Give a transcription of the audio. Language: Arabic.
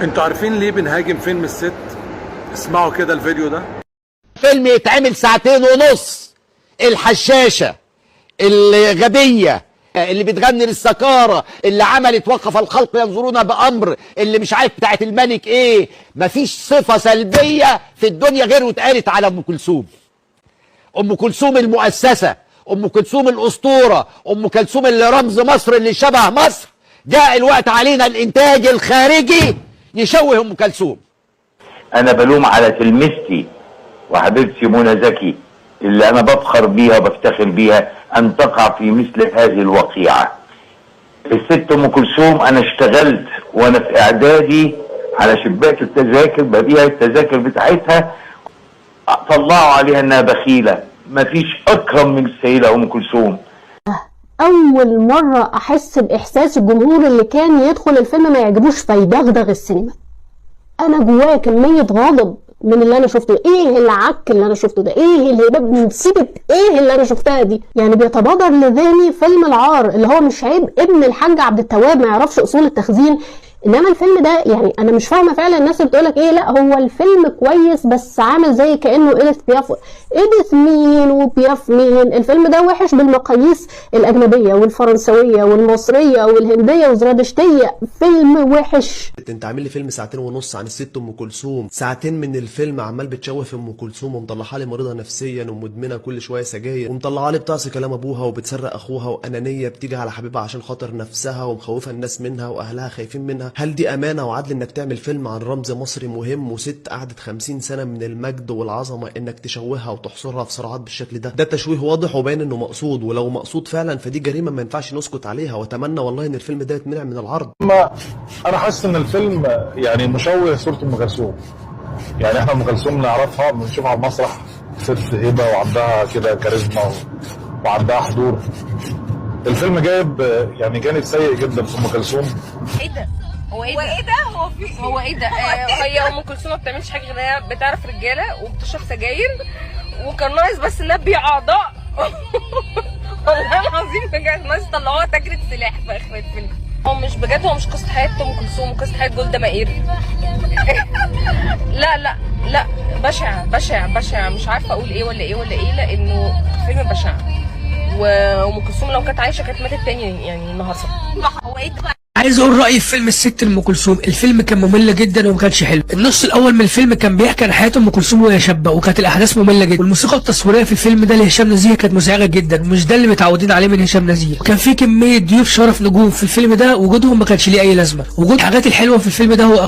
انتوا عارفين ليه بنهاجم فيلم الست؟ اسمعوا كده الفيديو ده. فيلم يتعمل ساعتين ونص، الحشاشة الغبية اللي بتغني للسكارة اللي عملت وقف الخلق ينظرون بأمر اللي مش عارف بتاعت الملك ايه، مفيش صفة سلبية في الدنيا غير واتقالت على ام كلثوم. ام كلثوم المؤسسة، ام كلثوم الاسطورة، ام كلثوم اللي رمز مصر اللي شبه مصر. جاء الوقت علينا الانتاج الخارجي يشوه ام كلثوم. انا بلوم على تلميذتي وحبيبتي منى زكي اللي انا بفخر بيها وبفتخر بيها ان تقع في مثل هذه الوقيعة. الست ام كلثوم انا اشتغلت وانا في اعدادي على شباك التذاكر ببيع التذاكر بتاعتها، طلعوا عليها انها بخيلة. مفيش اكرم من السيدة ام كلثوم. اول مرة احس باحساس الجمهور اللي كان يدخل الفيلم ما يعجبوش فيدغدغ السينما. انا جوايا كمية غضب من اللي انا شفته. ايه العك اللي انا شفته ده؟ ايه اللي نسيبت ايه اللي انا شفتها دي؟ يعني بيتبادر لذهني فيلم العار اللي هو مش عيب ابن الحاج عبد التواب ما يعرفش اصول التخزين. انما الفيلم ده يعني انا مش فاهمه فعلا الناس اللي بتقولك ايه لا هو الفيلم كويس بس عامل زي كانه إيديث بياف. إيديث مين وبياف مين؟ الفيلم ده وحش بالمقاييس الاجنبيه والفرنسويه والمصريه والهنديه والزرادشتيه. فيلم وحش. انت عامل لي فيلم ساعتين ونص عن الست ام كلثوم، ساعتين من الفيلم عمال بتشوه في ام كلثوم ومطلعها لي مريضه نفسيا ومدمنه كل شويه سجاير ومطلعها لي بتعصي كلام ابوها وبتسرق اخوها وانانيه بتيجي على حبيبها عشان خاطر نفسها ومخوفه الناس منها واهلها خايفين منها. هل دي امانه وعدل انك تعمل فيلم عن رمز مصري مهم وست قعدت 50 سنه من المجد والعظمه انك تشوهها وتحصرها في صراعات بالشكل ده؟ ده تشويه واضح وباين انه مقصود، ولو مقصود فعلا فدي جريمه ما ينفعش نسكت عليها، واتمنى والله ان الفيلم ده يتمنع من العرض. انا حاسس ان الفيلم يعني مشوه صوره ام كلثوم. يعني احنا ام كلثوم نعرفها بنشوفها على المسرح ست هبه وعندها كده كاريزما وعندها حضور. الفيلم جايب يعني جانب سيء جدا في ام كلثوم. ايه ده؟ هو ايه ده؟ هو ايه ده؟ هي ام كلثوم ما بتعملش حاجه غير هي بتعرف رجاله وبتشرب سجاير وكان ناقص بس نبي اعضاء. والله العظيم بجد ناقص طلعوها تجربه سلاح في اخر الفيلم. هو مش بجد، هو مش قصه حياه ام كلثوم، قصه حياه جولدا مائير. لا لا لا، بشع بشع بشع، مش عارفه اقول ايه ولا ايه ولا ايه، لانه فيلم بشع. وام كلثوم لو كانت عايشه كانت ماتت تاني يعني النهارده. هو ايه ده؟ عايز اقول رايي في فيلم الست ام كلثوم. الفيلم كان ممل جدا وما كانش حلو. النص الاول من الفيلم كان بيحكي عن حياه ام كلثوم وهي شابه وكانت الاحداث ممله جدا، والموسيقى التصويريه في الفيلم ده لهشام نزيه كانت مزعجه جدا ومش ده اللي متعودين عليه من هشام نزيه. وكان في كميه ضيوف شرف نجوم في الفيلم ده وجودهم ما كانش ليه اي لازمه. وجود الحاجات الحلوه في الفيلم ده هو